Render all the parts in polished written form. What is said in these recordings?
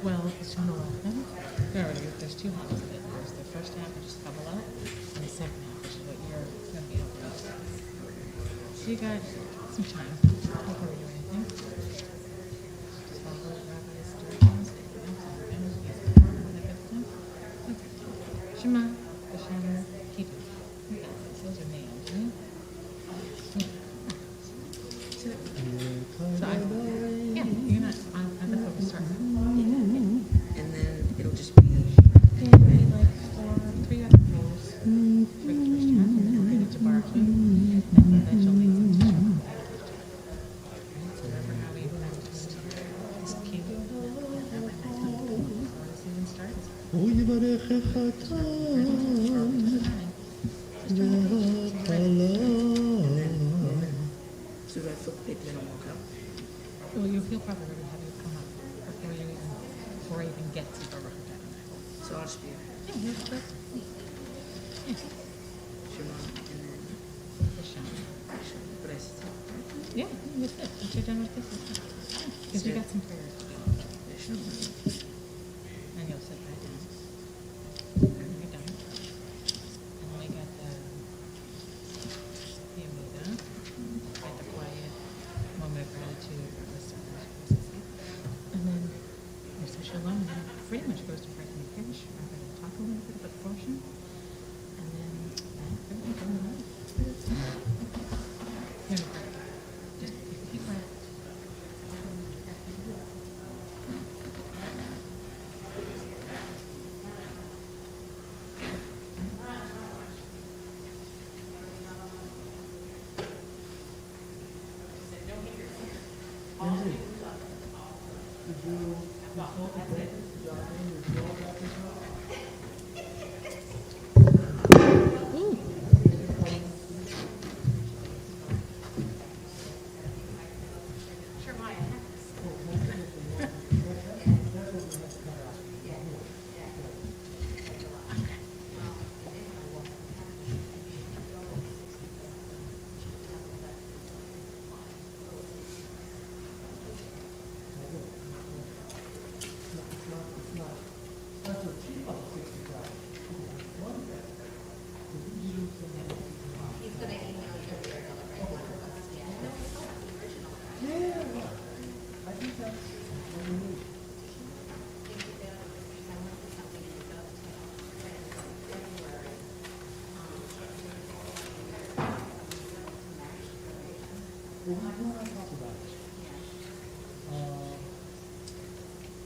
Well, it's 111. There's two halves of it. There's the first half, which is Kabbalah, and the second half, which is what you're going to be able to do. So you got some time. Don't worry or anything. Just follow the rabbi's directions. Okay. Shema, Hashem, keep it. You got this. Those are names, right? Yeah, you're not. I thought we started. And then it'll just be like three other rows for the first half, and then we'll get into barking, and then you'll lead into Shabbat. So remember how we practiced this cue? That might not be before the season starts. So do I flip the paper then I'll walk out? Well, you'll probably already have it come up before you even get to the Baruch Adonai. So I'll just be Yeah, here's the Shema and then Hashem. but I still Yeah, that's it. Once you're done with this, it's done. Because you got some prayers to do. And you'll sit back down. And you're done. And then we got the BMitzvah, like the quiet moment of gratitude for the stars. And then there's the shalom, and then it pretty much goes to breaking the fish. I'm going to talk a little bit about the portion. And then everything's going on. Here we go. Just keep quiet.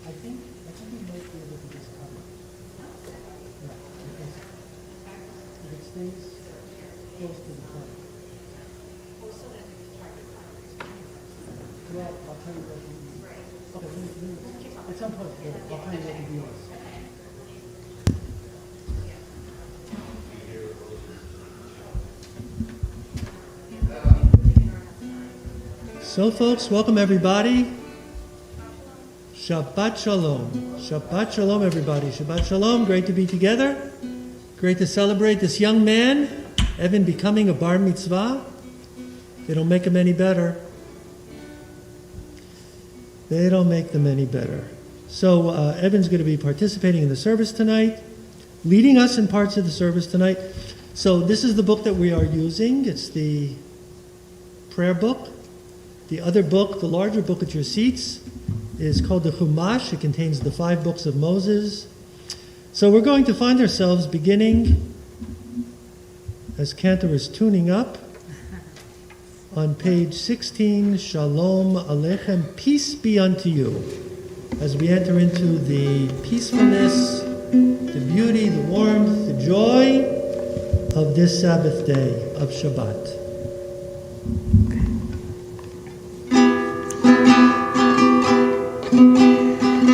I think we might be able to just cover it. Yeah, because if it stays close to the front. Well, I'll tell you what we do. Okay, at some point, I'll tell you what the deal is. So folks, welcome everybody. Shabbat Shalom. Shabbat Shalom everybody. Shabbat Shalom. Great to be together. Great to celebrate this young man, Evan, becoming a bar mitzvah. They don't make him any better. They don't make them any better. So Evan's going to be participating in the service tonight, leading us in parts of the service tonight. So this is the book that we are using. It's the prayer book. The other book, the larger book at your seats, is called the Chumash. It contains the 5 books of Moses. So we're going to find ourselves beginning, as Cantor is tuning up, on page 16, Shalom Aleichem, peace be unto you, as we enter into the peacefulness, the beauty, the warmth, the joy of this Sabbath day of Shabbat.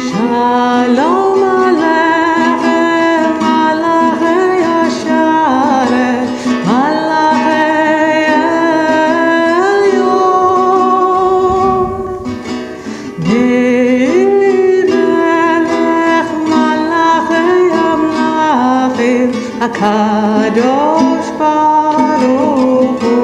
Shalom Aleichem, Malachei Yasharet, Malachei Elyon. Melech Malachei Amlachim, HaKadosh Baruch Hu.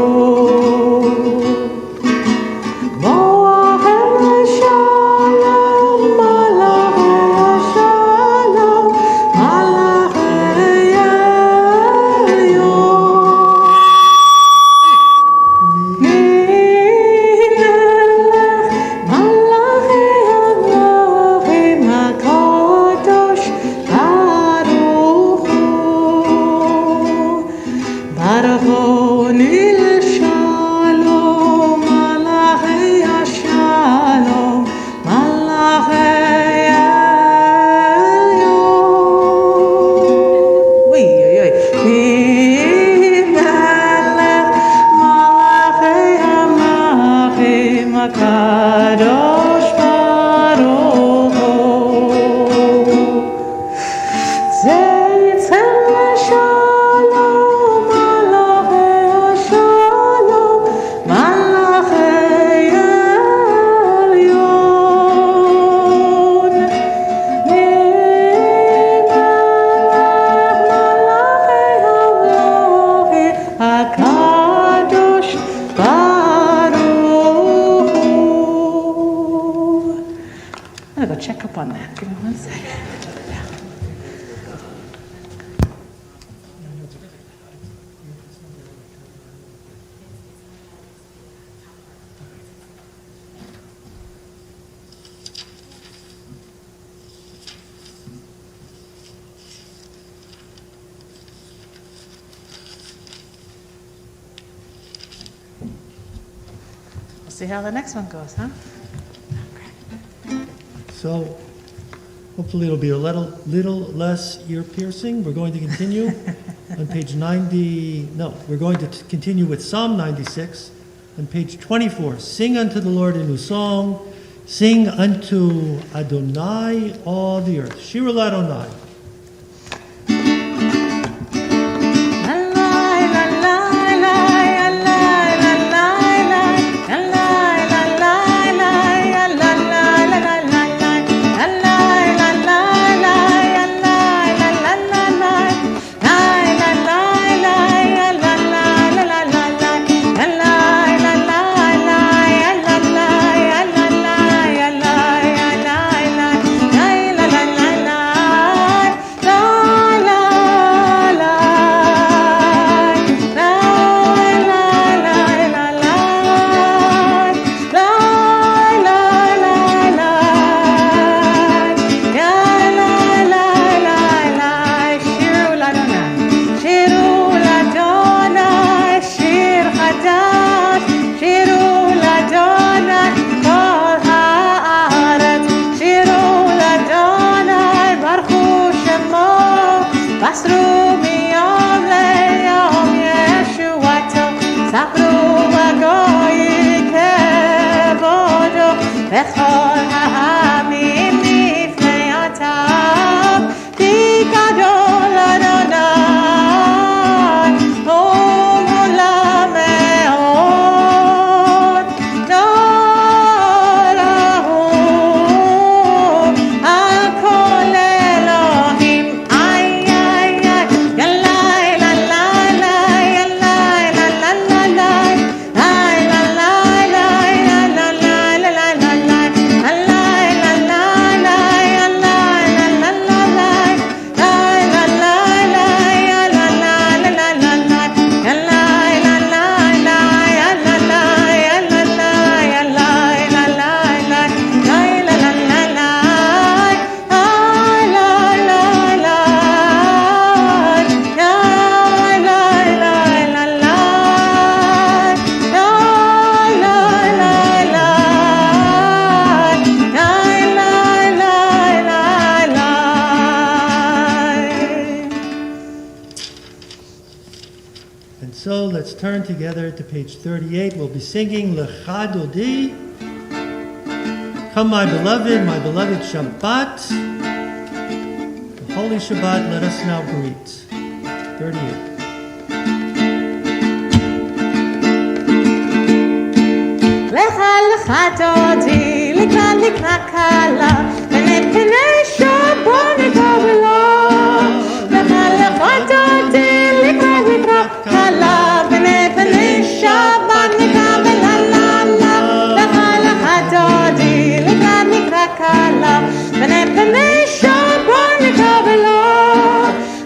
See how the next one goes, huh? So hopefully it'll be a little less ear piercing. We're going to continue on page 90. No, we're going to continue with Psalm 96 on page 24. Sing unto the Lord a new song. Sing unto Adonai all the earth. Shir Adonai. And so let's turn together to page 38. We'll be singing Lecha Dodi. Come, my beloved Shabbat. The Holy Shabbat, let us now greet. 38. Lecha Dodi, Likra Kala, Pene Shabbat Nikabela. Lecha Dodi, Likra Kala, Pene Shabbat Nikabela. Lecha Dodi, Likra Kala, Pene Shabbat Nikabela.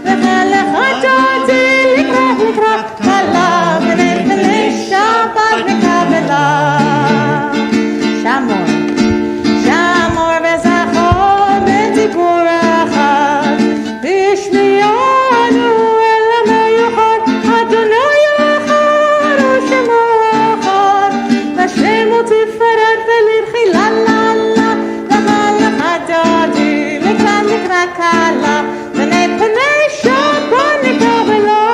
Lecha Dodi, Likra Kala, Pene Shabbat Nikabela. Shamor וזכור בדיבור אחד, בשמיענו אל המיוחד, אדוני אחד ושמו אחד, לשם ותפארת ולתחילה לה לה, לך דודי, לקרא קלה, פני שבת נקבלה,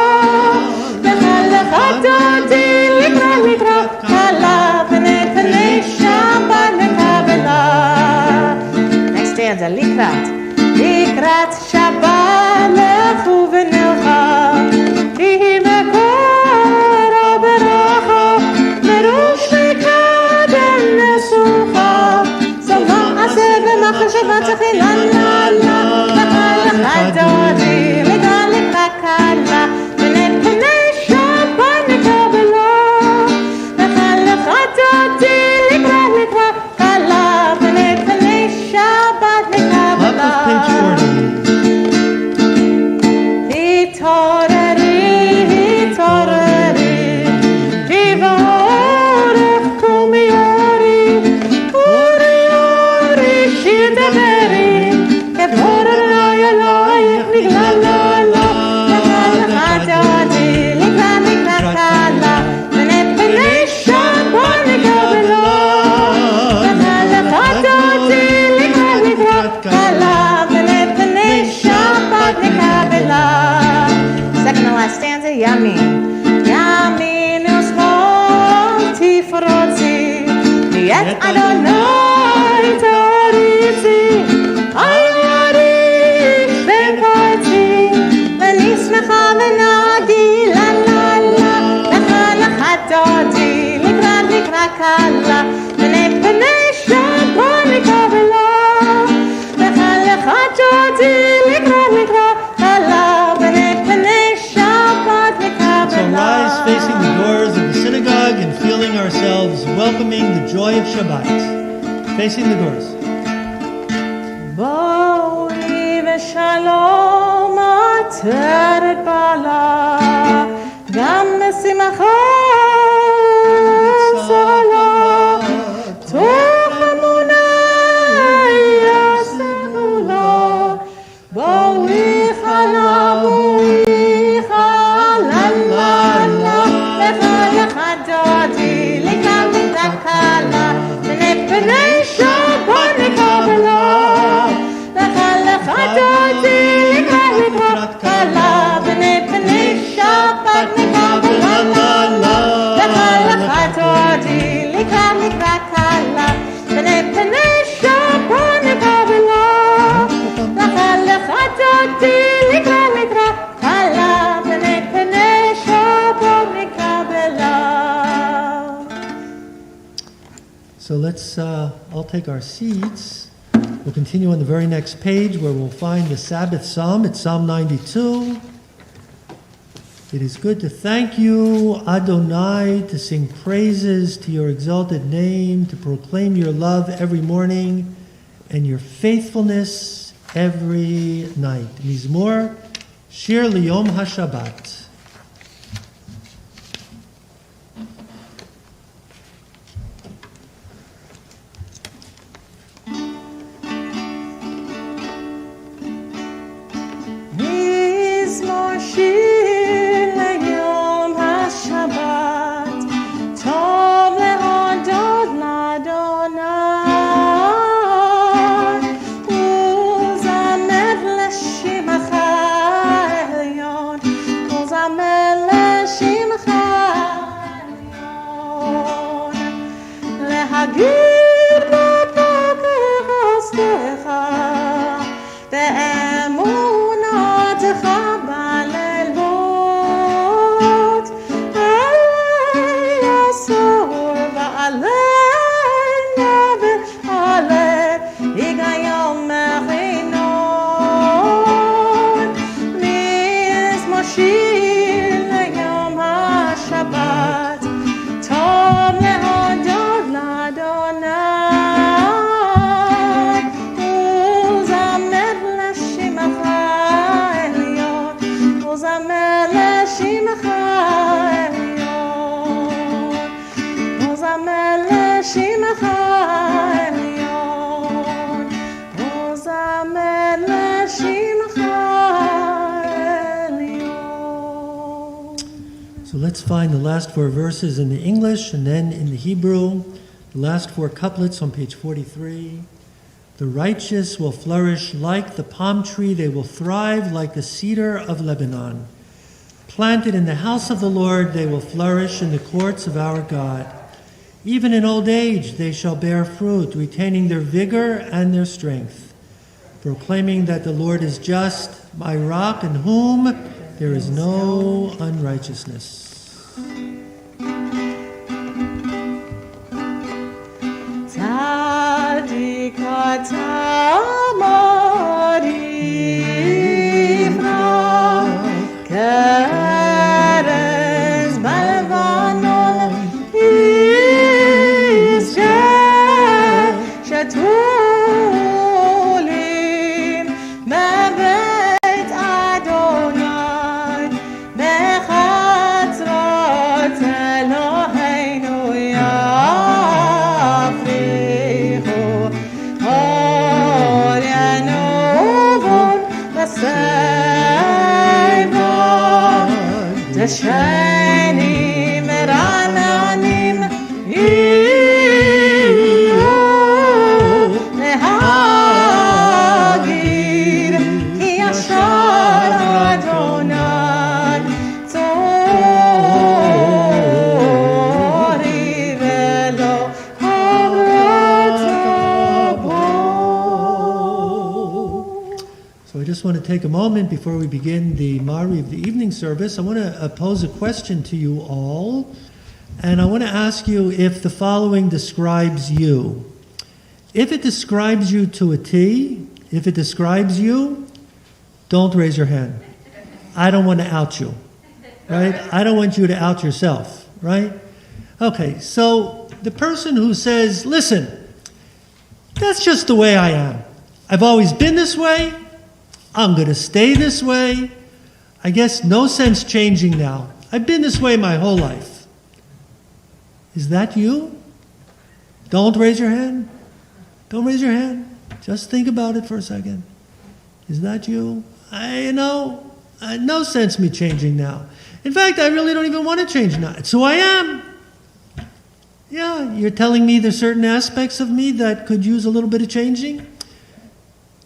לך דודי, לקרא קלה, פני שבת נקבלה. Next stanza, לקראת שבת לכו ונלכה, תהי מקור הברכה, מראש מקדם נסוכה, סלום עשה במחשבה תחילה לה לה, לך דודי, לקרא קלה, פני שבת נקבלה, לך דודי, לקרא קלה, פני שבת נקבלה. Page 40. התעוררי, תברך קומי אורי, שיר דברי, כבור אדוני אלוהיך נגלה לה, לך דודי, לקרא קלה, פני שבת נקבלה, לך דודי, לקרא קלה, פני שבת נקבלה. Second and last stanza, Yamin ושמאל תפרוצי, את אדוני תוריצי, אריש ופרצי, ואני שמחה ונהגי לה לה לה, לך דודי, לקרא קלה, פני שבת נקבלה, לך דודי, לקרא קלה, פני שבת נקבלה. So rise facing the doors of the synagogue and feeling ourselves welcoming the joy of Shabbat. Facing the doors. בואי ושלום עטרת בעלה, גם בשמחה צהלה, תוך אמונה יעשנו לה, בואי חלה, לך דודי, לקרא קלה, פני שבת נקבלה, לך דודי, לקרא קלה, פני שבת נקבלה, לך דודי, לקרא קלה, פני שבת נקבלה, לך דודי, לקרא קלה, פני שבת נקבלה. So let's all take our seats. We'll continue on the very next page where we'll find the Sabbath Psalm. It's Psalm 92. It is good to thank you, Adonai, to sing praises to your exalted name, to proclaim your love every morning and your faithfulness every night. Mizmor, Shir Liyom HaShabbat. מזמור שיר ליום השבת, טוב להודות לאדוני, וזמר לשמך העליון, וזמר להודות לאדוני, וזמר לשמך העליון, וזמר לשמך העליון, וזמר לשמך העליון, וזמר לשמך העליון. So let's find the last four verses in the English and then in the Hebrew. The last four couplets on page 43. The righteous will flourish like the palm tree. They will thrive like the cedar of Lebanon. Planted in the house of the Lord, they will flourish in the courts of our God. Even in old age, they shall bear fruit, retaining their vigor and their strength, proclaiming that the Lord is just, my rock, in whom there is no unrighteousness. צדיק אתה מוריך, כרז בלבנון, איש שתולים בבית אדוני, בחצרות אלוהינו יפריחו, אור ינובון בסייבון, דשנים רעננים יהיו להגיר, כי ישר אדוני צורי ולא הבראת בו. So I just want to take a moment before we begin the Mari of the evening service. I want to pose a question to you all, and I want to ask you if the following describes you. If it describes you to a T, if it describes you, don't raise your hand. I don't want to out you, right? I don't want you to out yourself, right? Okay, so the person who says, listen, that's just the way I am. I've always been this way. I'm going to stay this way. I guess no sense changing now. I've been this way my whole life. Is that you? Don't raise your hand. Don't raise your hand. Just think about it for a second. Is that you? No sense me changing now. In fact, I really don't even want to change now. It's who I am. Yeah, you're telling me there's certain aspects of me that could use a little bit of changing?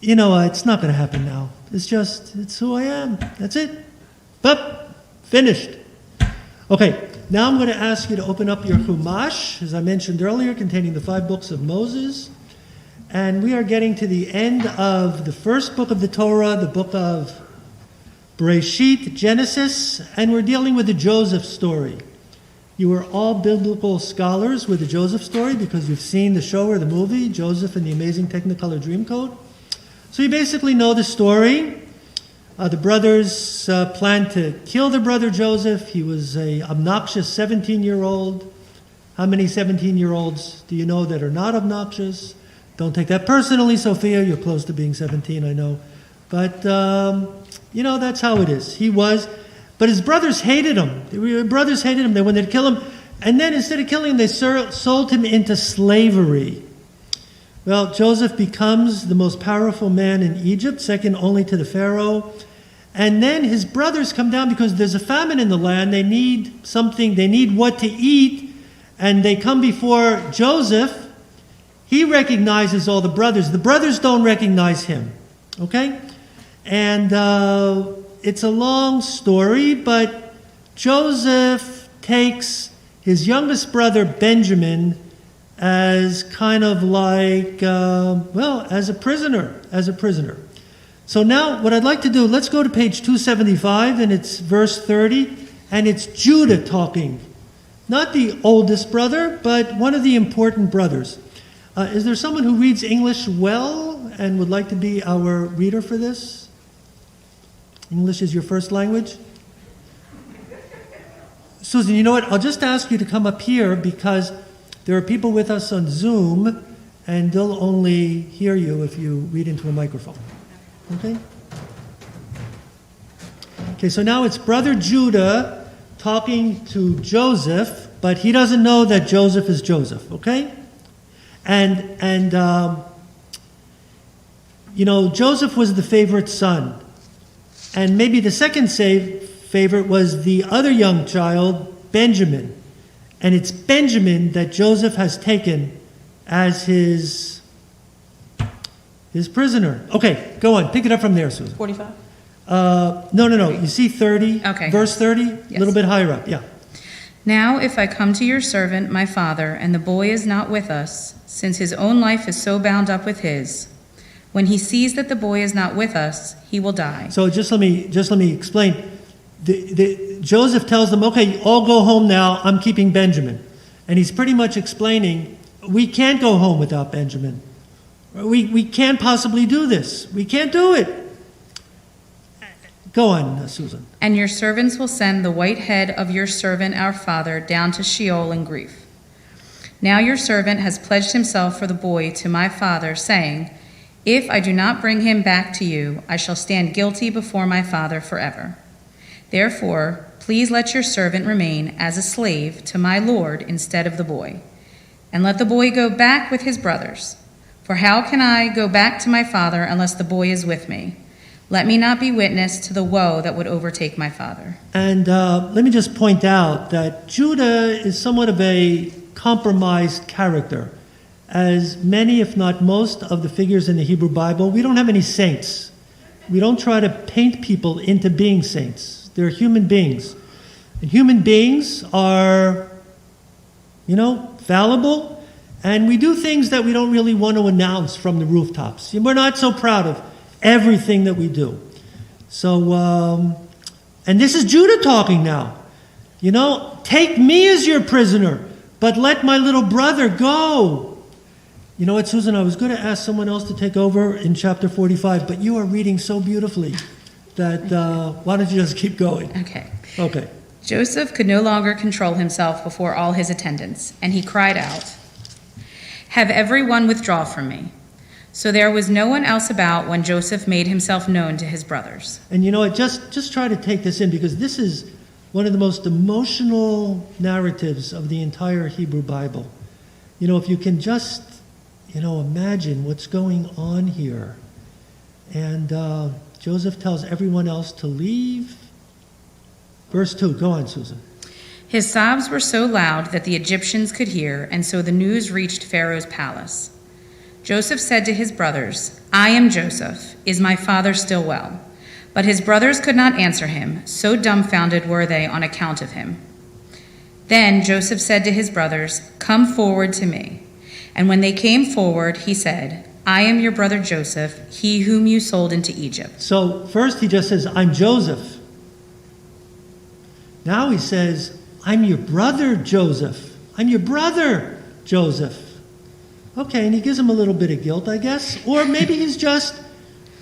You know, it's not going to happen now. It's who I am. That's it. But, finished. Okay, now I'm going to ask you to open up your Chumash, as I mentioned earlier, containing the 5 books of Moses. And we are getting to the end of the first book of the Torah, the book of Bereshit, Genesis, and we're dealing with the Joseph story. You are all biblical scholars with the Joseph story because you've seen the show or the movie, Joseph and the Amazing Technicolor Dreamcoat. So you basically know the story. The brothers planned to kill their brother Joseph. He was an obnoxious 17-year-old. How many 17-year-olds do you know that are not obnoxious? Don't take that personally, Sophia. You're close to being 17, I know. But, that's how it is. He was. But his brothers hated him. They wanted to kill him. And then instead of killing him, they sold him into slavery. Well, Joseph becomes the most powerful man in Egypt, second only to the Pharaoh. And then his brothers come down because there's a famine in the land. They need something. They need what to eat. And they come before Joseph. He recognizes all the brothers. The brothers don't recognize him. Okay? And it's a long story, but Joseph takes his youngest brother, Benjamin, as kind of like, as a prisoner. So now what I'd like to do, let's go to page 275, and it's verse 30, and it's Judah talking. Not the oldest brother, but one of the important brothers. Is there someone who reads English well and would like to be our reader for this? English is your first language? Susan, you know what? I'll just ask you to come up here because there are people with us on Zoom, and they'll only hear you if you read into a microphone. Okay? Okay, so now it's Brother Judah talking to Joseph, but he doesn't know that Joseph is Joseph, okay? And you know, Joseph was the favorite son. And maybe the second favorite was the other young child, Benjamin. And it's Benjamin that Joseph has taken as his prisoner. Okay, go on. Pick it up from there, Susan. 45? No. You see 30? Okay. Verse 30? A Yes. little bit higher up, yeah. Now if I come to your servant, my father, and the boy is not with us, since his own life is so bound up with his, when he sees that the boy is not with us, he will die. So just let me explain. Joseph tells them, okay, all go home now. I'm keeping Benjamin. And he's pretty much explaining, we can't go home without Benjamin. We can't possibly do this. We can't do it. Go on, Susan. And your servants will send the white head of your servant our father down to Sheol in grief. Now your servant has pledged himself for the boy to my father, saying, if I do not bring him back to you, I shall stand guilty before my father forever. Therefore, please let your servant remain as a slave to my lord instead of the boy, and let the boy go back with his brothers. For how can I go back to my father unless the boy is with me? Let me not be witness to the woe that would overtake my father. And let me just point out that Judah is somewhat of a compromised character. As many, if not most, of the figures in the Hebrew Bible, we don't have any saints. We don't try to paint people into being saints. They're human beings. And human beings are, fallible, and we do things that we don't really want to announce from the rooftops. We're not so proud of everything that we do. So, and this is Judah talking now. Take me as your prisoner, but let my little brother go. You know what, Susan, I was going to ask someone else to take over in chapter 45, but you are reading so beautifully that why don't you just keep going? Okay. Joseph could no longer control himself before all his attendants, and he cried out, have everyone withdraw from me. So there was no one else about when Joseph made himself known to his brothers. And you know what, just try to take this in, because this is one of the most emotional narratives of the entire Hebrew Bible. If you can just imagine what's going on here. And Joseph tells everyone else to leave. Verse 2, go on, Susan. His sobs were so loud that the Egyptians could hear, and so the news reached Pharaoh's palace. Joseph said to his brothers, I am Joseph. Is my father still well? But his brothers could not answer him, so dumbfounded were they on account of him. Then Joseph said to his brothers, come forward to me. And when they came forward, he said, I am your brother Joseph, he whom you sold into Egypt. So first he just says, I'm Joseph. Now he says, I'm your brother Joseph. I'm your brother Joseph. Okay, and he gives them a little bit of guilt, I guess. Or maybe he's just,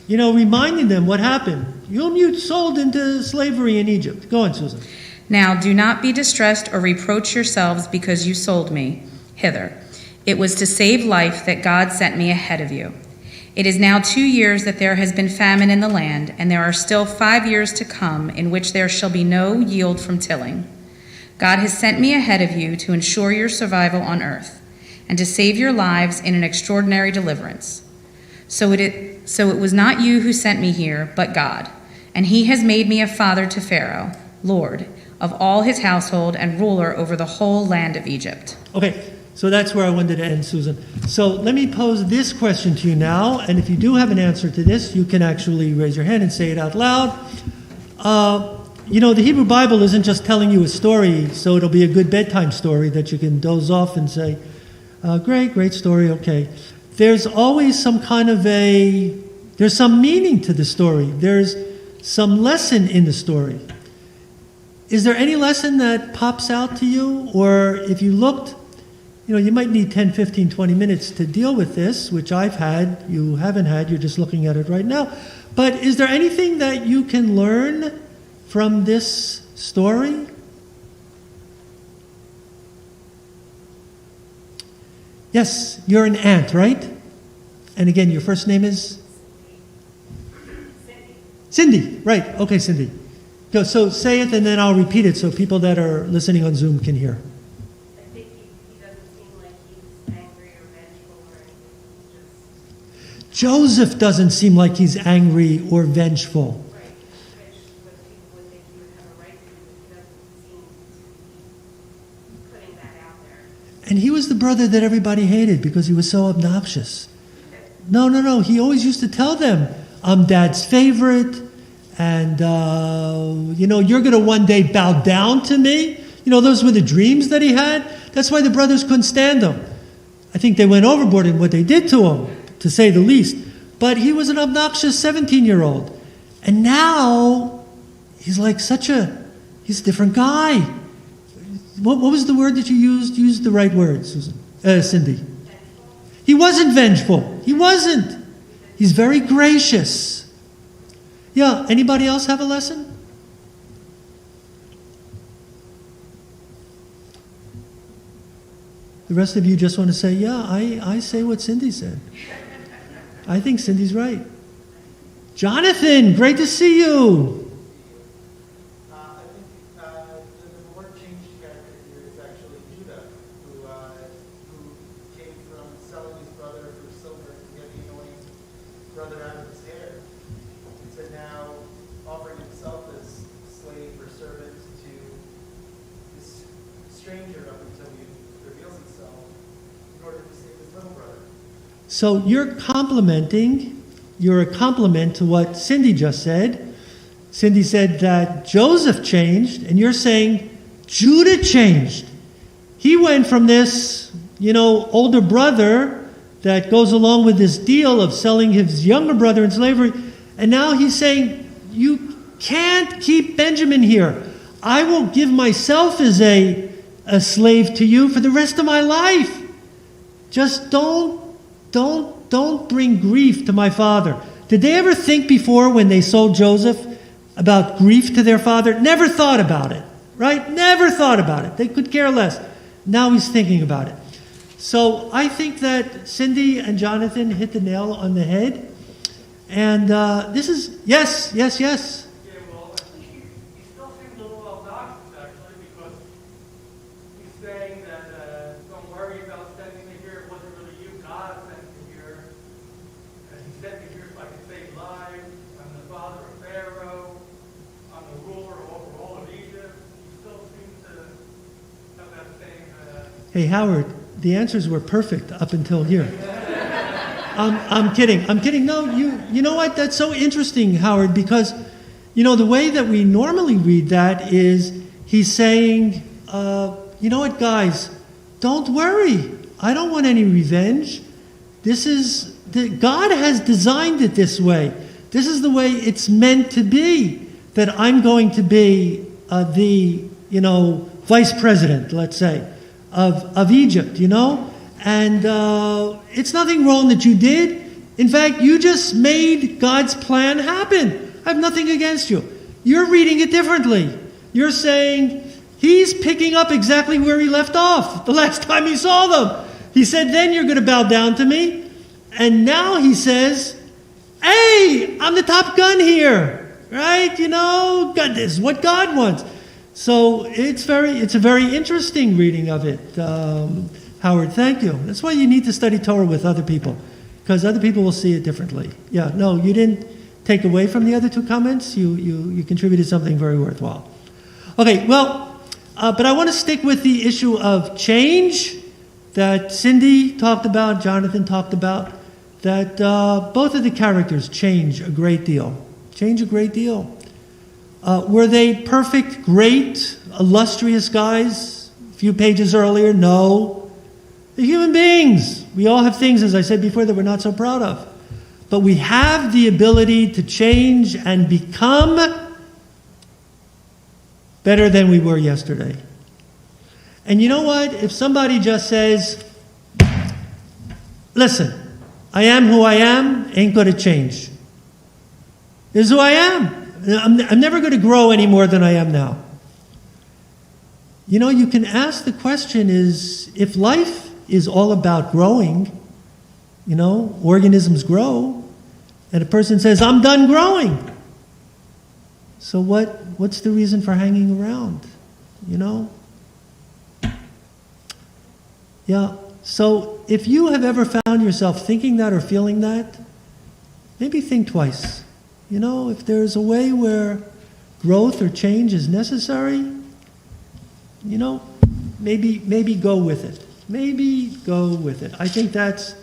reminding them what happened. You sold into slavery in Egypt. Go on, Susan. Now do not be distressed or reproach yourselves because you sold me hither. It was to save life that God sent me ahead of you. It is now 2 years that there has been famine in the land, and there are still 5 years to come in which there shall be no yield from tilling. God has sent me ahead of you to ensure your survival on earth, and to save your lives in an extraordinary deliverance. So it was not you who sent me here, but God, and he has made me a father to Pharaoh, Lord, of all his household and ruler over the whole land of Egypt. Okay, so that's where I wanted to end, Susan. So let me pose this question to you now, and if you do have an answer to this, you can actually raise your hand and say it out loud. The Hebrew Bible isn't just telling you a story, so it'll be a good bedtime story that you can doze off and say, great story, okay. There's always some kind of there's some meaning to the story. There's some lesson in the story. Is there any lesson that pops out to you? Or if you looked, you might need 10, 15, 20 minutes to deal with this, which I've had, you haven't had, you're just looking at it right now. But is there anything that you can learn from this story? Yes, you're an aunt, right? And again, your first name is? Cindy, right. Okay, Cindy. Go, so say it and then I'll repeat it so people that are listening on Zoom can hear. I think he doesn't seem like he's angry or vengeful or anything. He's just Joseph doesn't seem like he's angry or vengeful. right, which what people would think he would have a right to, but he doesn't seem to be putting that out there. And he was the brother that everybody hated because he was so obnoxious. No. He always used to tell them, I'm Dad's favorite, and, you're going to one day bow down to me. Those were the dreams that he had. That's why the brothers couldn't stand him. I think they went overboard in what they did to him, to say the least. But he was an obnoxious 17-year-old. And now, he's like he's a different guy. What was the word that you used? Use the right word, Susan. Cindy. He wasn't vengeful. He wasn't. He's very gracious. Yeah, anybody else have a lesson? The rest of you just want to say, yeah, I say what Cindy said. I think Cindy's right. Jonathan, great to see you. I think the more changed character here is actually Judah, who came from selling his brother for silver to get the annoying brother out of his hair, to now offering himself as slave or servant to this stranger up until he reveals himself in order to save his little brother. So you're a compliment to what Cindy just said. Cindy said that Joseph changed, and you're saying Judah changed. He went from this, older brother that goes along with this deal of selling his younger brother in slavery, and now he's saying, you can't keep Benjamin here. I will give myself as a slave to you for the rest of my life. Just don't bring grief to my father. Did they ever think before when they sold Joseph about grief to their father? Never thought about it, right? Never thought about it. They could care less. Now he's thinking about it. So I think that Cindy and Jonathan hit the nail on the head. And this is, yes. Yeah, well, I think he still seems a little obnoxious, actually, because he's saying that don't worry about sending me here. It wasn't really you, God sent me here. And he sent me here so I could save lives. I'm the father of Pharaoh. I'm the ruler over all of Egypt. He still seems to have that same... Hey, Howard, the answers were perfect up until here. I'm kidding. No, you know what? That's so interesting, Howard, because, the way that we normally read that is he's saying, you know what, guys, don't worry. I don't want any revenge. God has designed it this way. This is the way it's meant to be, that I'm going to be the, vice president, let's say, of Egypt, And it's nothing wrong that you did. In fact, you just made God's plan happen. I have nothing against you. You're reading it differently. You're saying he's picking up exactly where he left off the last time he saw them. He said, then you're going to bow down to me. And now he says, hey, I'm the top gun here. Right? God, this is what God wants. So it's a very interesting reading of it. Howard, thank you. That's why you need to study Torah with other people, because other people will see it differently. Yeah, no, you didn't take away from the other two comments. You contributed something very worthwhile. Okay, well, but I want to stick with the issue of change that Cindy talked about, Jonathan talked about, that both of the characters change a great deal. Were they perfect, great, illustrious guys a few pages earlier? No. They're human beings. We all have things, as I said before, that we're not so proud of. But we have the ability to change and become better than we were yesterday. And you know what? If somebody just says, listen, I am who I am, ain't going to change. This is who I am. I'm never going to grow any more than I am now. You can ask the question is, if life is all about growing. Organisms grow, and a person says, I'm done growing. So what's the reason for hanging around? Yeah, so if you have ever found yourself thinking that or feeling that, maybe think twice. If there's a way where growth or change is necessary, maybe go with it. Maybe go with it. I think that's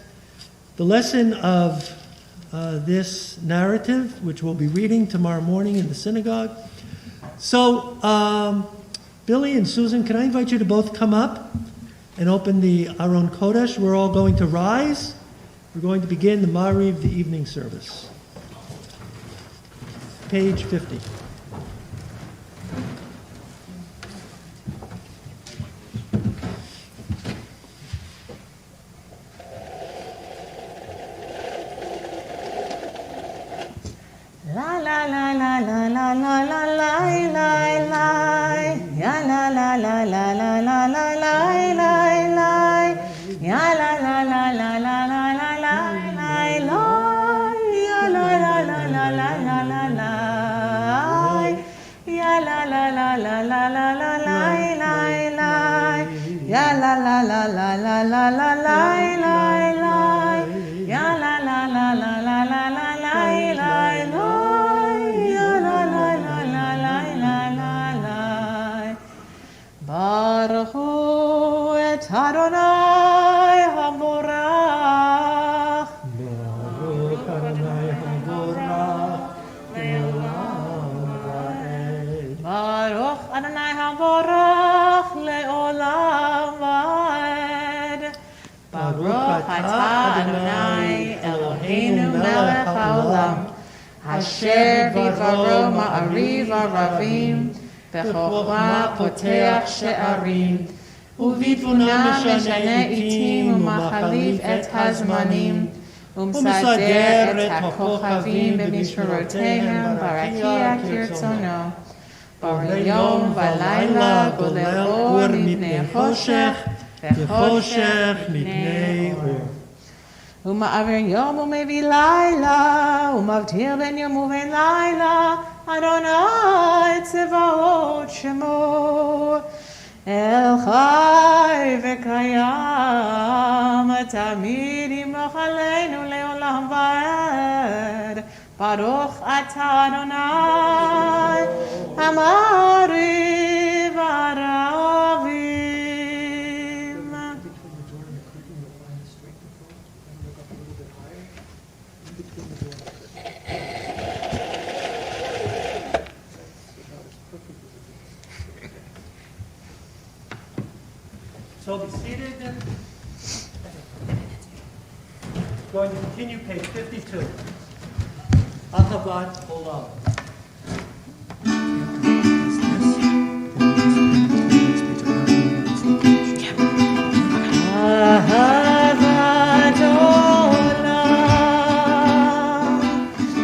the lesson of this narrative, which we'll be reading tomorrow morning in the synagogue. So, Billy and Susan, can I invite you to both come up and open the Aron Kodesh? We're all going to rise. We're going to begin the Mariv, the evening service. Page 50. La la la la la la la la la la la ya la la la la la la la la la la ya la la la la la la la la la ya la la la la la la la la ya la la la la la la la la la ya la la la la la la la la la ya la la la la la la la la Baruch hu et Adonai haborach. Baruch Adonai haborach le'olam va'ed. Baruch Adonai haborach le'olam va'ed. Baruch atah Adonai Eloheinu melech haolam. Asher bivaro ma'ariv aravim. בחוכמה פותח שערים, ובתבונה משנה עתים ומחליף את הזמנים, ומסדר את הכוכבים במשמרותיהם ברקיע כרצונו. ביום ולילה גולל אור מפני חושך, וחושך מפני אור. הוא מעביר יום ומביא לילה, ומבדיל בין יום ובין לילה, אדוני צבאות שמו. אל חי וקיים, תמיד ימלוך עלינו לעולם ועד. ברוך אתה אדוני, המעריב הרבים. So be seated. Going to continue page 52. Achavat Olam. Ahavat olam,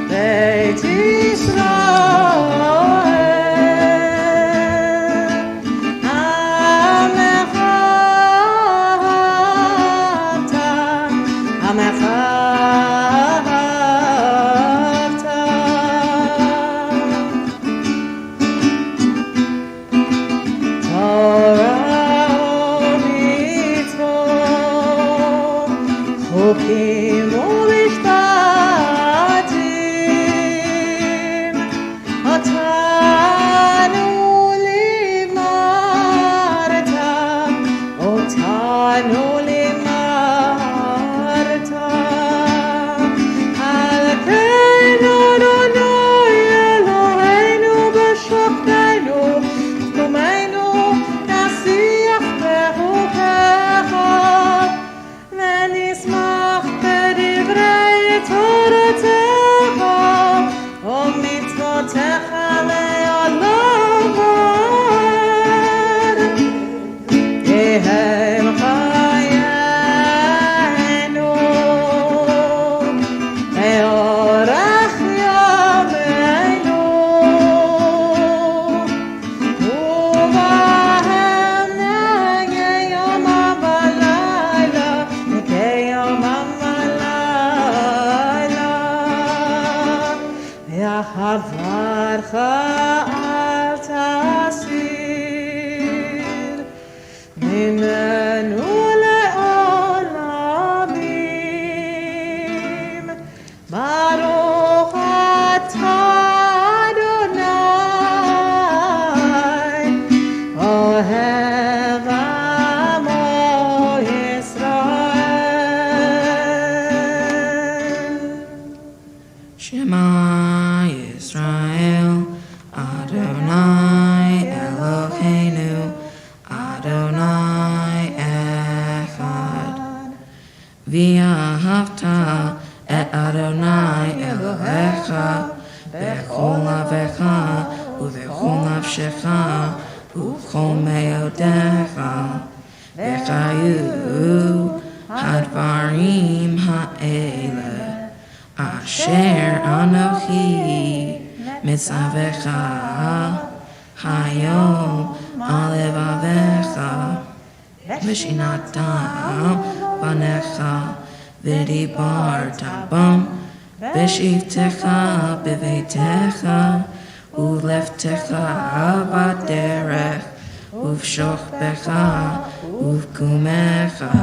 Beit Yisrael, Amecha ata, Amecha ata. אוהב עמו ישראל. Shema Yisrael, Adonai Eloheinu, Adonai Echad. V'ahavta et Adonai Elohecha bechol lavecha uvechol nafshecha uvechol meodecha v'chayu hadvarim ha'ele asher anochi mitzavecha hayom alevavecha v'shinatam banecha v'dibarta bam v'shivtecha b'veitecha uvleftecha baderech uvshochbecha uvkumecha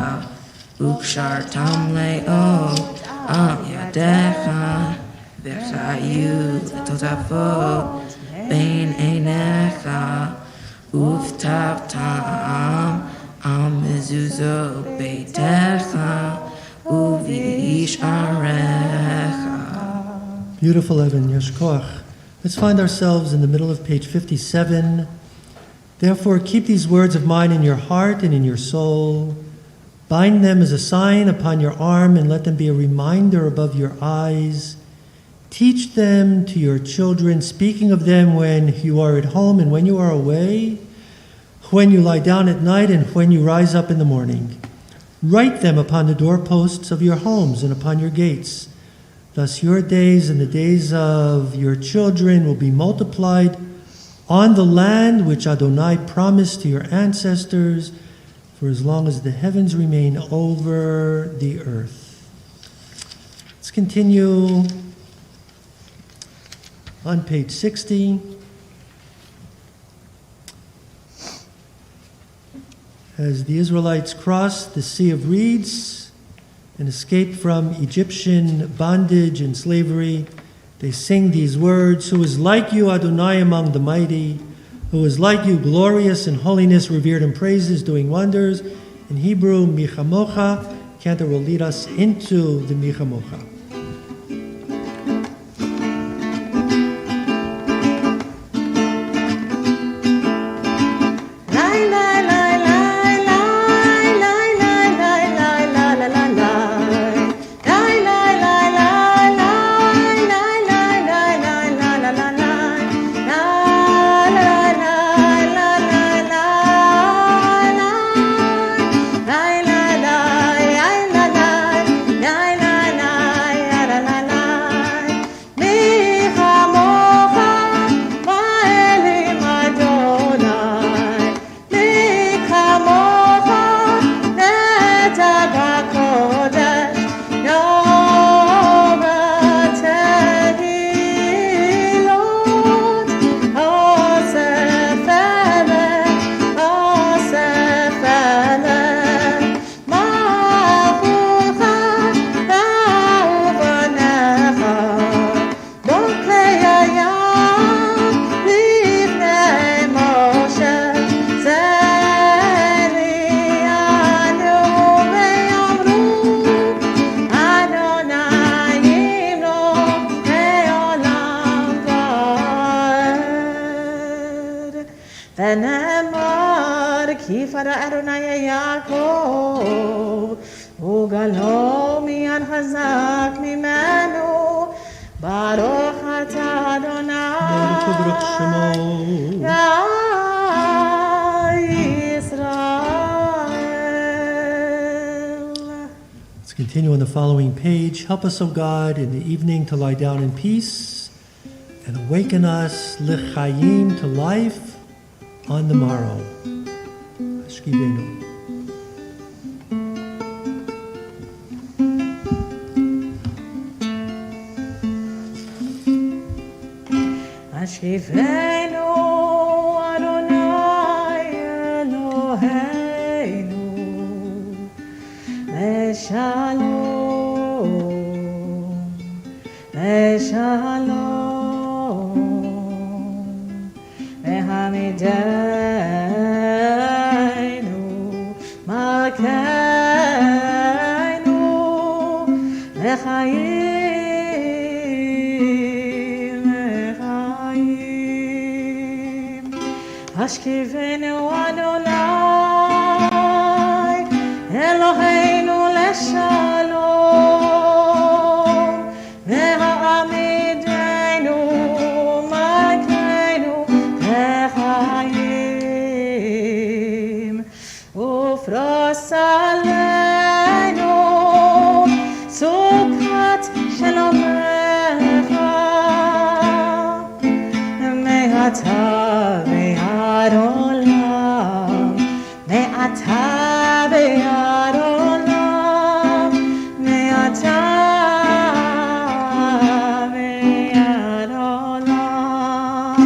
ukshartam le'ot al yadecha v'chayu totafot bein einecha uvtavtam al mezuzot beitecha uvisharecha. Beautiful, Evan. Yesh koach. Let's find ourselves in the middle of page 57. Therefore, keep these words of mine in your heart and in your soul. Bind them as a sign upon your arm and let them be a reminder above your eyes. Teach them to your children, speaking of them when you are at home and when you are away, when you lie down at night and when you rise up in the morning. Write them upon the doorposts of your homes and upon your gates. Thus your days and the days of your children will be multiplied on the land which Adonai promised to your ancestors for as long as the heavens remain over the earth. Let's continue on page 60. As the Israelites crossed the Sea of Reeds and escaped from Egyptian bondage and slavery, they sing these words: Who is like you, Adonai, among the mighty? Who is like you, glorious in holiness, revered in praises, doing wonders? In Hebrew, Michamocha. Cantor will lead us into the Michamocha. ונאמר כי פרע אדוני יעקב וגלו מיד חזק ממנו ברוך אתה אדוני ישראל. Let's continue on the following page. Help us, O God, in the evening to lie down in peace and awaken us l'chaim, to life on the morrow. Ashkivenu. Ashkivenu Adonai Eloheinu Leshalom Leshalom Vehamideh לחיים, לחיים. השכיבנו אדוני, אלוהינו לשלום, והעמידנו מלכנו לחיים. ופרוס עלינו סוכת שלומך, מעתה ועד עולם, מעתה ועד עולם, מעתה ועד עולם.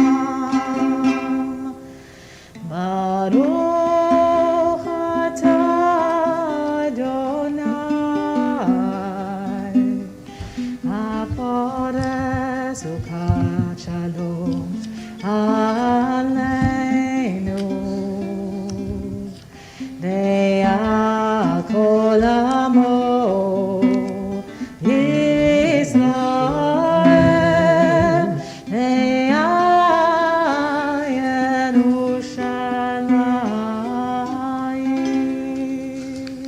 ברוך אתה אדוני, הפורס סוכת שלום עלינו. דעה כל עמו ישראל, דעה ירושלים.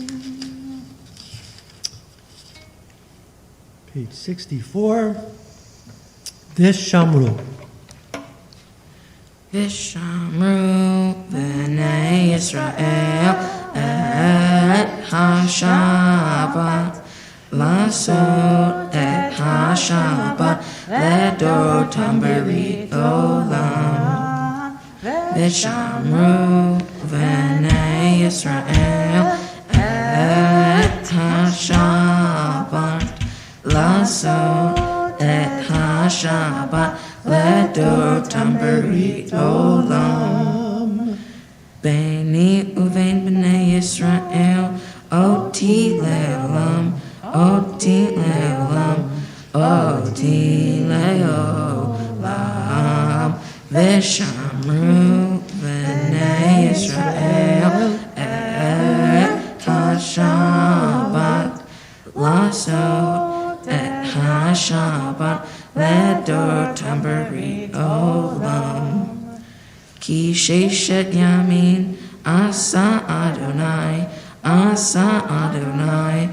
Page 64. Vishamru. Vishamru b'nei Yisrael et ha-Shabbat לעשות את השבת לדורותם ברית עולם. ושמרו בני ישראל את השבת לעשות את השבת לדורותם ברית עולם. ביני ובין בני ישראל אותי לעולם, אותי לעולם, אותי לעולם. ושמרו בני ישראל את השבת לעשות את השבת לדורותם ברית עולם. כי ששת ימים עשה אדוני, עשה אדוני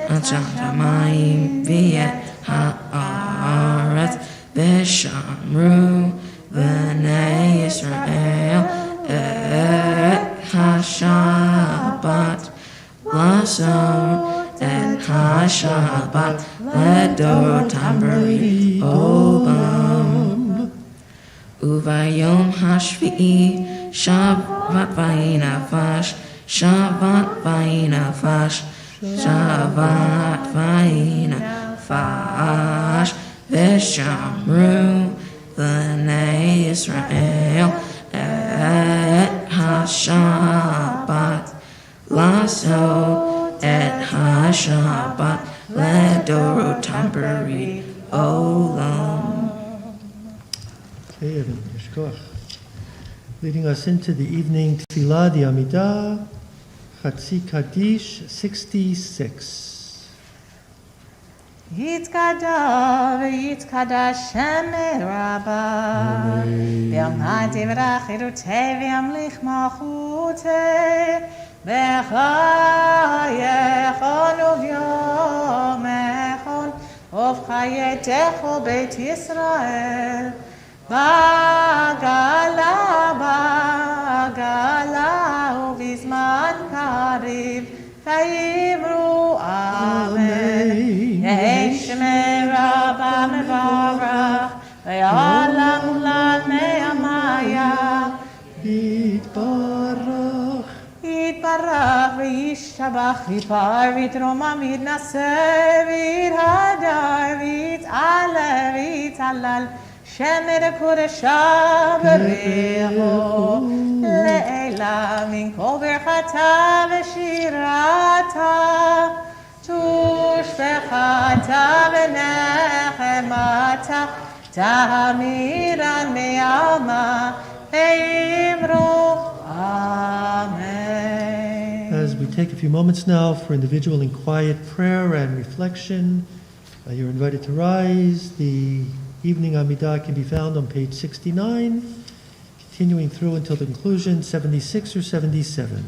את השמים ואת הארץ. ושמרו בני ישראל את השבת לעשות את השבת לדורותם ברית עולם. וביום השביעי שבת ויהי נפש, שבת ויהי נפש, שבת ויהי נפש. ושמרו בני ישראל את השבת לעשות את השבת לדורותם ברית עולם. Okay, Evan, Yeshkoach. Leading us into the evening tefillah, the Amidah, Chatzi Kaddish 66. יתקדש ויתקדש שם רבה, ויאמר דברי חירותי וימליך מלכותי, בחייכון וביומכון ובחייתך בית ישראל, בגלה בגלה ובזמן קריב ויאמרו אמן. יהי שמי רבה מברך ויעלם עולם מימיה. יתברך יתברך וישתבח ויתפאר ויתרומם ויתנשא ויתהדר ויתעלה ויתהלל שם קודשה בריחו לעילה מן כל ברכתה ושירתה תושבחתה ונחמתה תמירן מעלמה ואמרו Amen. As we take a few moments now for individual and quiet prayer and reflection, You're invited to rise. The evening Amidah can be found on page 69, continuing through until the conclusion, 76 or 77.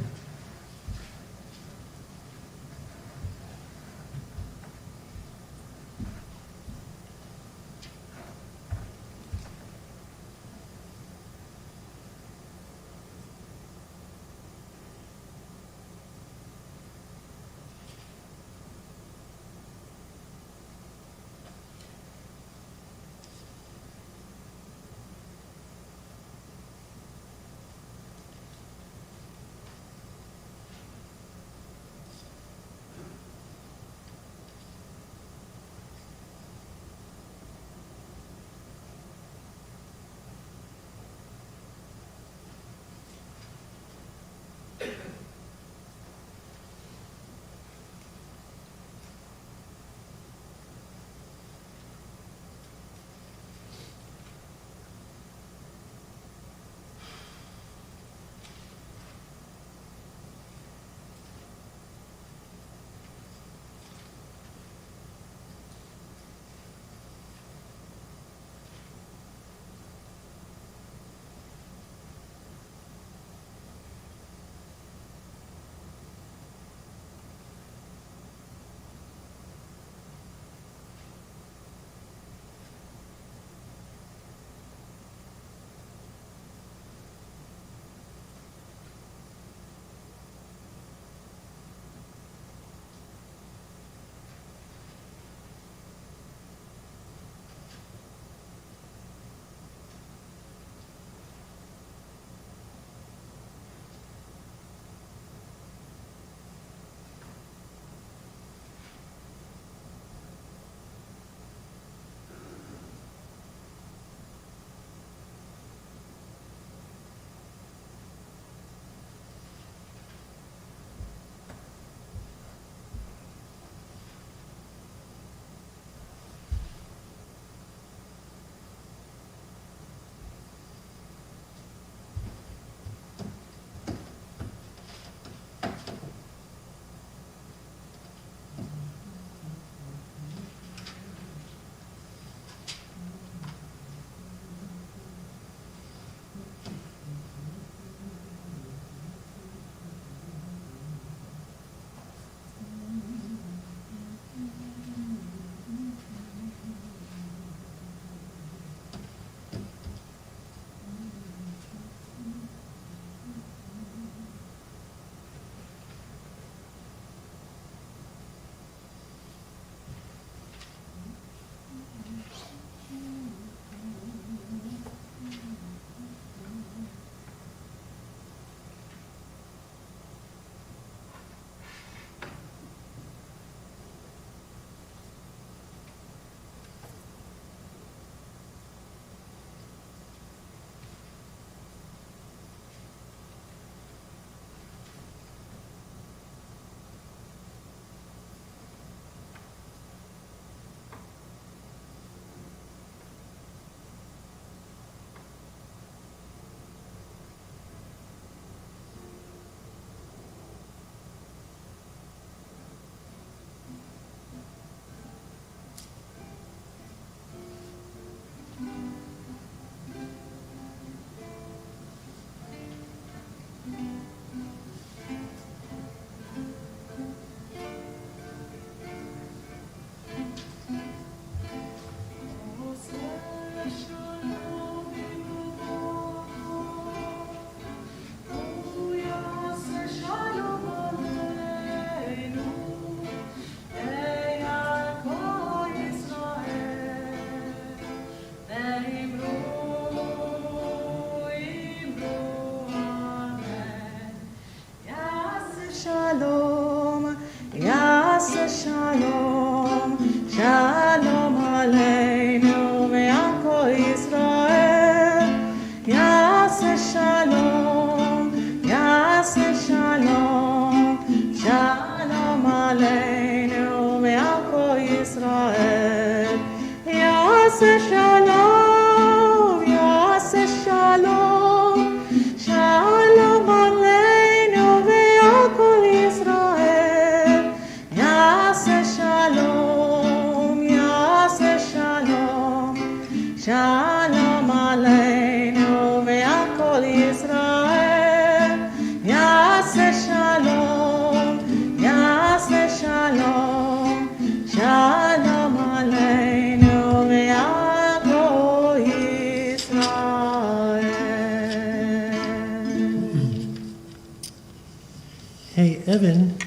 Hey, Evan,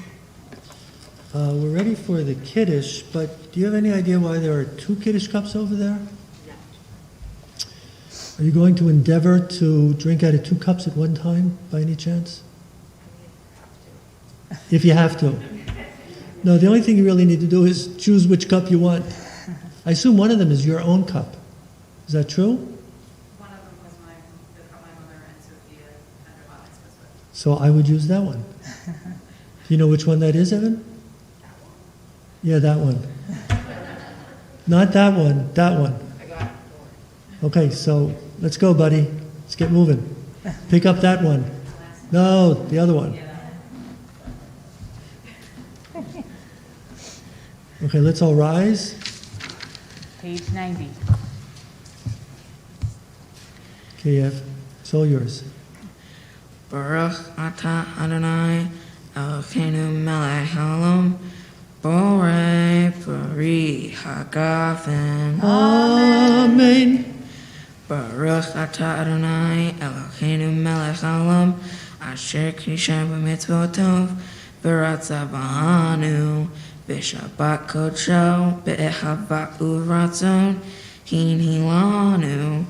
we're ready for the Kiddush, but do you have any idea why there are 2 Kiddush cups over there? Are you going to endeavor to drink out of 2 cups at one time, by any chance? If you have to. No, the only thing you really need to do is choose which cup you want. I assume one of them is your own cup. Is that true? One of them was the cup my mother and Sophia had their bat mitzvahs with. So I would use that one. Do you know which one that is, Evan? Yeah, that one. Not that one, that one. Okay, so let's go, buddy. Let's get moving. Pick up that one. No, the other one. Okay, let's all rise. Page 90. Okay, Ev, it's all yours. Baruch atah Adonai Elokeinu melech haolam borei pari hagafen. Amen. Baruch atah Adonai Elokeinu melech haolam asher kisha b'mitzvotov v'ratza b'hanu b'shabbat kodsho b'ehava u'ratzon hinilanu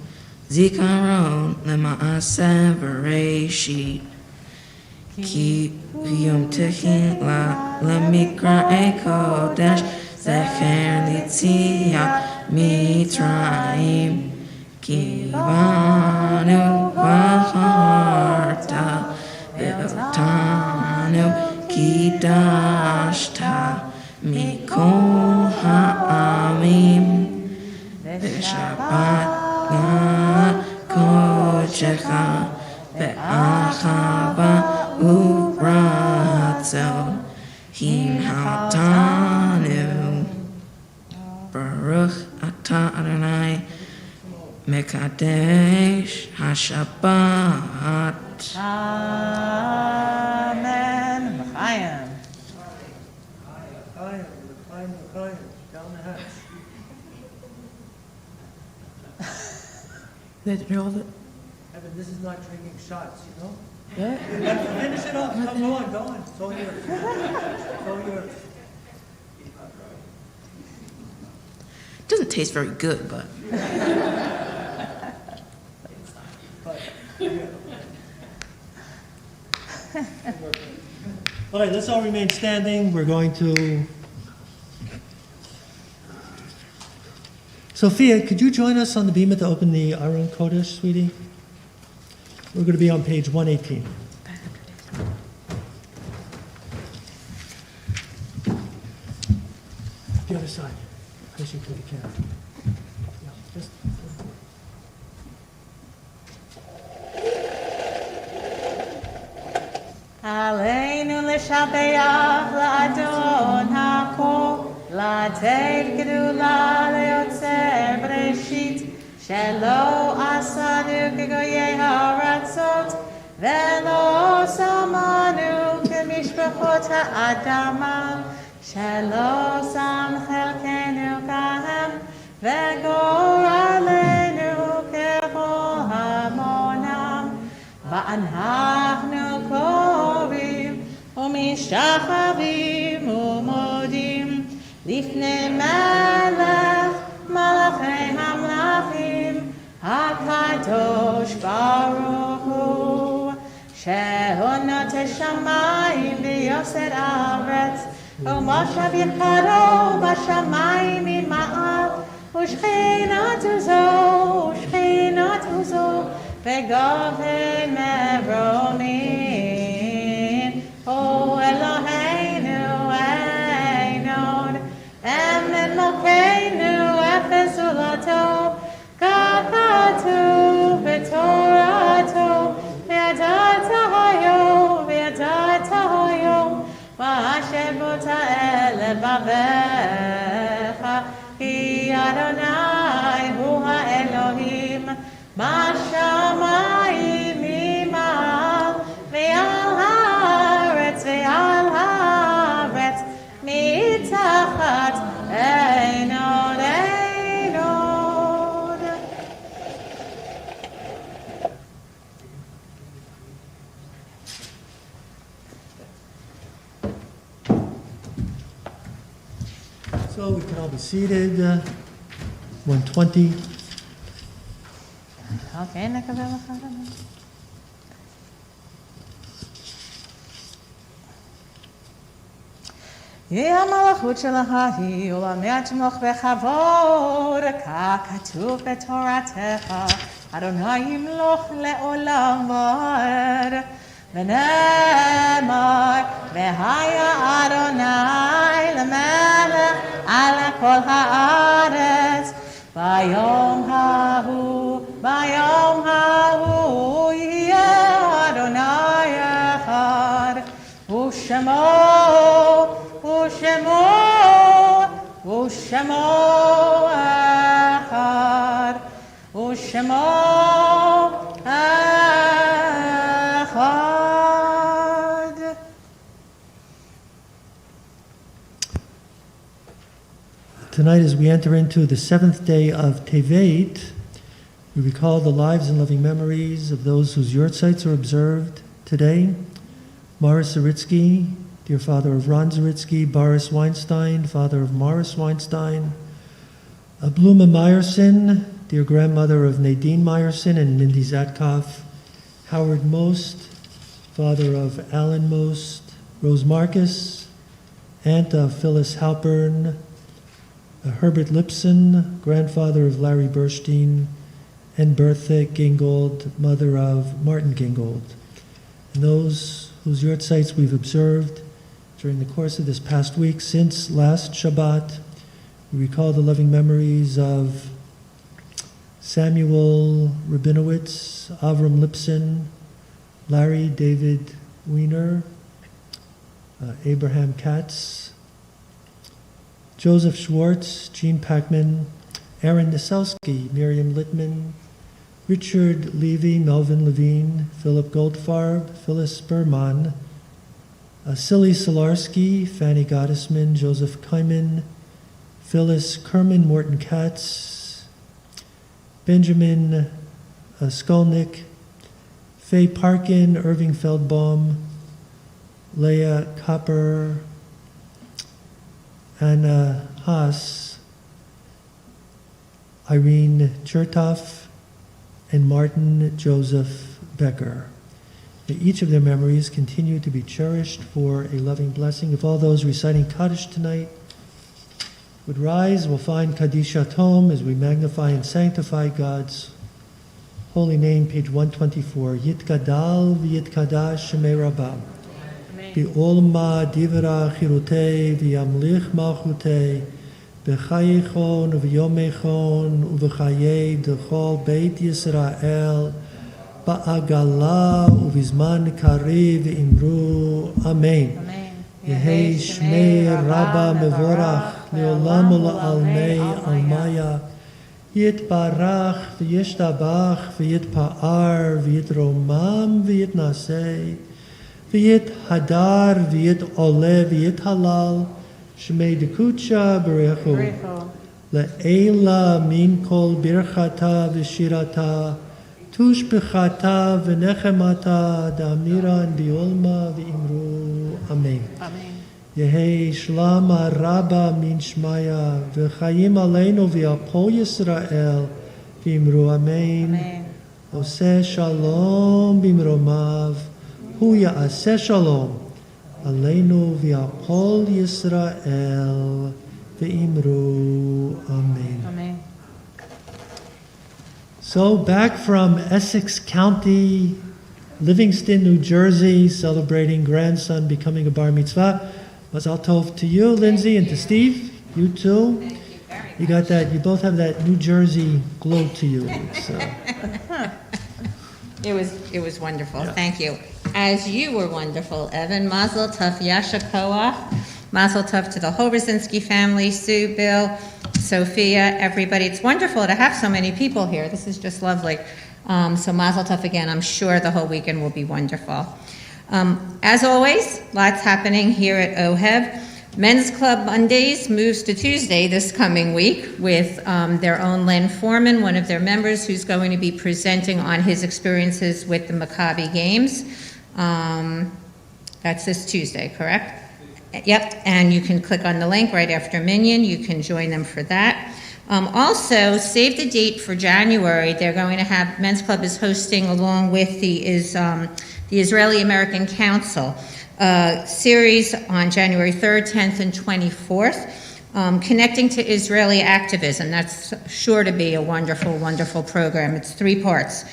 zikaron lema'aseh v'reishit ki yom techila lemikra kodesh zecher litzia mitzrayim ki banu v'harta ve'otanu ki dashta mikol ha'amim v'shabbat kodecha ve'achava u'ratzon hinhaltanu Baruch atah Adonai Mekadesh HaShabbat. Amen. L'chaim. Down the hatch. Did you know that? Evan, this is not drinking shots, you know? Yeah. Finish it up. Come on, go on. It's all yours. It's all yours. Doesn't taste very good, but All right, let's all remain standing. We're going to... Sophia, could you join us on the BMitzvah to open the Aron Kodesh, sweetie? We're going to be on page 118. The other side, as you can. Yeah, just... Aleinu l'shabeach la'adon ha'kol, la'atei gdula le'yotzer b'reshit, shelo asanu k'goyei ha'aratzot, ve'lo samanu k'mishpachot ha'adama, shelo sam chelkenu kahem, ve'goralenu k'chol hamonam, ואנחנו קוראים ומשתחווים ומודים לפני מלך מלכי המלכים הקדוש ברוך הוא שהונות השמיים ויוסר הארץ ומושב יקרו בשמיים ממעל ושכינת זו וגובה מרומים, O Eloheinu Ein Emet Malkeinu Efes Ulato, כך כתוב בתורתו, וידעת היום, והשבות האלה לבביך, כי אדוני הוא האלוהים, בשמיים ממעל ועל הארץ מתחת אין עוד. So we can all be seated. 120. אוקיי, נקבל לך. יהיה המלכות שלך היא ולמד שמוך בכבוד, ככתוב בתורתך, אדוני ימלוך לעולם ועד. ונאמר, והיה אדוני למלך על כל הארץ. ביום ההוא יהיה אדוני אחד, ושמו אחד, ושמו אחד. Tonight, as we enter into the seventh day of Tevet, we recall the lives and loving memories of those whose yortzites are observed today. Morris Raczynski, dear father of Ron Raczynski, Boris Weinstein, father of Morris Weinstein, Bluma Meyerson, dear grandmother of Nadine Meyerson and Mindy Zatkoff, Howard Most, father of Alan Most, Rose Marcus, aunt of Phyllis Halpern, Herbert Lipson, grandfather of Larry Burstein, and Bertha Gingold, mother of Martin Gingold. And those whose yortzites we've observed during the course of this past week since last Shabbat, we recall the loving memories of Samuel Rabinowitz, Avram Lipson, Larry David Wiener, Abraham Katz, Joseph Schwartz, Gene Packman, Aaron Niselsky, Miriam Littman, Richard Levy, Melvin Levine, Philip Goldfarb, Phyllis Berman, Silly Solarski, Fanny Gottesman, Joseph Kyman, Phyllis Kerman, Morton Katz, Benjamin Skolnick, Faye Parkin, Irving Feldbaum, Leah Copper, Anna Haas, Irene Chertoff, and Martin Joseph Becker. May each of their memories continue to be cherished for a loving blessing. If all those reciting Kaddish tonight would rise, we'll find Kaddish Atom as we magnify and sanctify God's holy name, page 124. Yitgadal v'yitkadash shemei Rabbah. Bi'olma divra chirutei v'yamlich malchutei b'chayechon v'yomechon u'v'chayei d'chol beit Yisrael ba'agala u'vizman kariv imru. Amen. Yehei shmei Rabba mevorach le'olam u'la'almei almaya yitbarach v'yishtabach v'yitpa'ar v'yitromam v'yitnasei v'yit hadar, v'yit ole, v'yit halal, shmei dekucha berechu, le'ela min kol birchata v'shirata, tush b'chata v'nechemata, da'amiran bi'olma v'imru. Amen. Yehei shlama rabba min shmaya, v'chayim aleinu v'yapol Yisrael, v'imru. Amen. Oseh shalom b'imromav, Hu ya'aseh shalom aleinu v'yapol Yisrael v'imru. Amen. So back from Essex County, Livingston, New Jersey, celebrating grandson becoming a bar mitzvah. Mazal tov to you, Lindsay, and to Steve. You too. Thank you very much. You got that. You both have that New Jersey glow to you. So. It was wonderful. Thank you. As you were wonderful, Evan. Mazel tov, Yasha Koach. Mazel tov to the whole Raczynski family, Sue, Bill, Sophia, everybody. It's wonderful to have so many people here. This is just lovely. So mazel tov again. I'm sure the whole weekend will be wonderful. As always, lots happening here at OHEB. Men's Club Mondays moves to Tuesday this coming week with their own Len Foreman, one of their members, who's going to be presenting on his experiences with the Maccabi games. That's this Tuesday, correct? Yep, and you can click on the link right after Minyan. You can join them for that. Also, save the date for January. They're going to have, Men's Club is hosting, along with the Israeli American Council, series on January 3rd, 10th, and 24th, connecting to Israeli activism. That's sure to be a wonderful, wonderful program. It's 3 parts.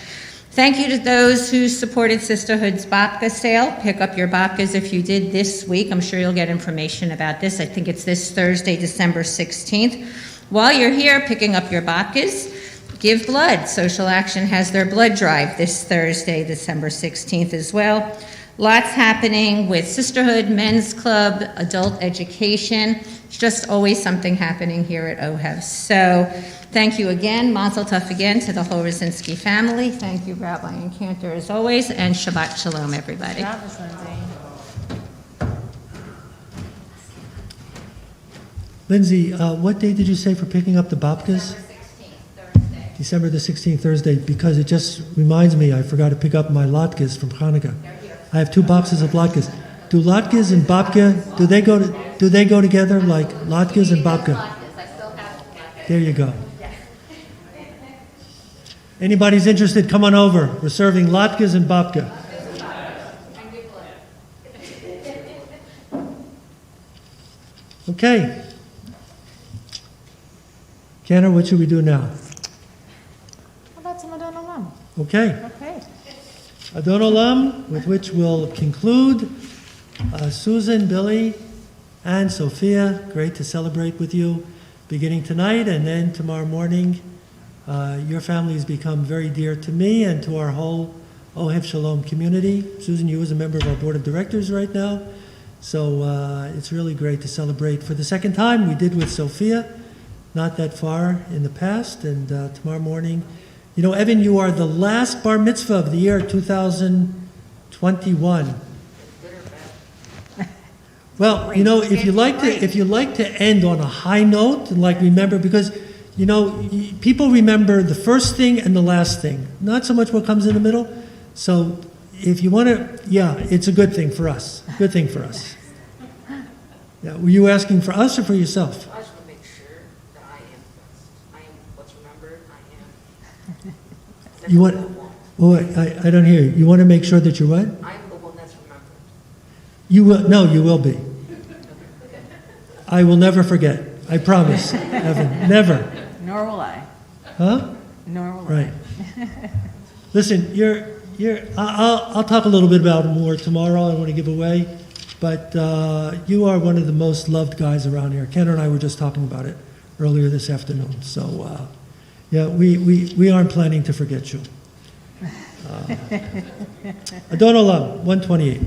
Thank you to those who supported Sisterhood's babka sale. Pick up your babkas if you did this week. I'm sure you'll get information about this. I think it's this Thursday, December 16th. While you're here picking up your babkas, give blood. Social Action has their blood drive this Thursday, December 16th as well. Lots happening with Sisterhood, Men's Club, adult education. It's just always something happening here at OHEV. So thank you again. Mazel tov again to the whole Raczynski family. Thank you, Rabbi and Cantor, as always. And Shabbat Shalom, everybody. Shabbos, Lindsay. Lindsay, what day did you say for picking up the babkas? December the 16th, Thursday, because it just reminds me, I forgot to pick up my latkes from Hanukkah. I have 2 boxes of latkes. Do latkes and babka, do they go together like latkes and babka? There you go. Anybody's interested, come on over. We're serving latkes and babka. Okay. Kenner, what should we do now? How about some Adon Olam? Okay. Okay. Adon Olam, with which we'll conclude. Susan, Billy, and Sophia, great to celebrate with you beginning tonight, and then tomorrow morning. Your family has become very dear to me and to our whole Ohev Shalom community. Susan, you as a member of our board of directors right now, so it's really great to celebrate for the second time. We did with Sophia, not that far in the past, and tomorrow morning. You know, Evan, you are the last bar mitzvah of the year 2021. Well, you know, if you like to end on a high note, and like remember, because you know, people remember the first thing and the last thing, not so much what comes in the middle. So, if you want to, yeah, it's a good thing for us. Good thing for us. Yeah, were you asking for us or for yourself? I just want to make sure that I am best. I am what's remembered. I am. You want? Oh, I don't hear you. You want to make sure that you're what? I am the one that's remembered. You will. No, you will be. I will never forget. I promise, Evan. Never. Nor will I. Huh? Nor will Right. Listen, I'll talk a little bit about it more tomorrow. I want to give away, but you are one of the most loved guys around here. Ken and I were just talking about it earlier this afternoon. So, yeah, we aren't planning to forget you. Adon Olam, 128.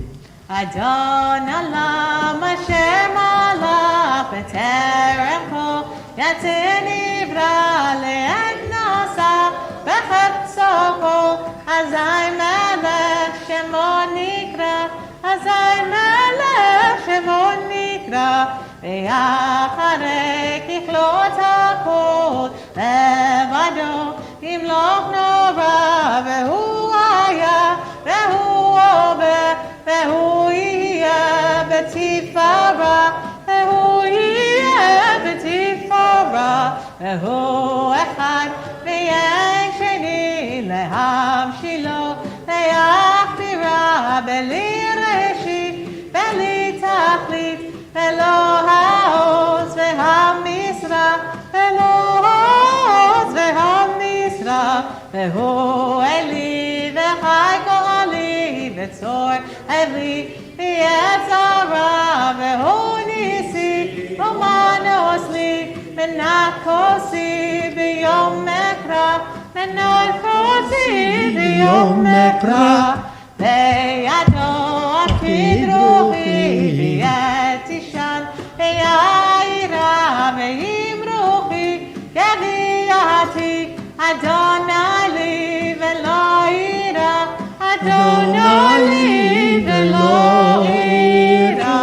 Adon Olam Hashem alach b'terem kol yatzir nivra le'ednosa b'chatzo kol azay melech shemo nikra azay melech shemo nikra ve'acharei kichlot hakol levado yimloch nora ve'hu haya ve'hu ober והוא יהיה בתפארה, והוא יהיה בתפארה, והוא אחד ויש שני להמשילו, להכבירה בלי ראשית, בלי תכלית, ולא העוז והמשרה, ולא העוז והמשרה, והוא אלי וחי גואלי וצור אלי ויצרה והוא ניסי ומנוס לי ונקוסי ביום מקרא ונקוסי ביום מקרא בידו עתיד רוחי ויד תשען ויעירה ועם רוחי יביאתי אדוני לי ולא יירא אדוני לי ולא יירא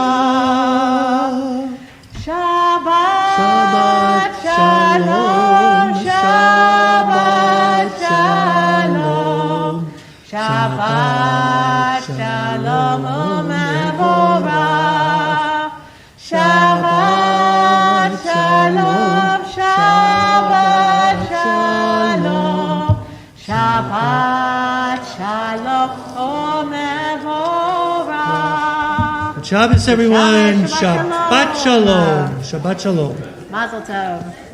שבת שלום שבת שלום שבת שלום ומבורך Shabbat Shalom, Shabbat Shalom, Omevorah. Shabbos, everyone. Shabbat Shabbat Shalom. Shabbat Shalom. Mazel Tov.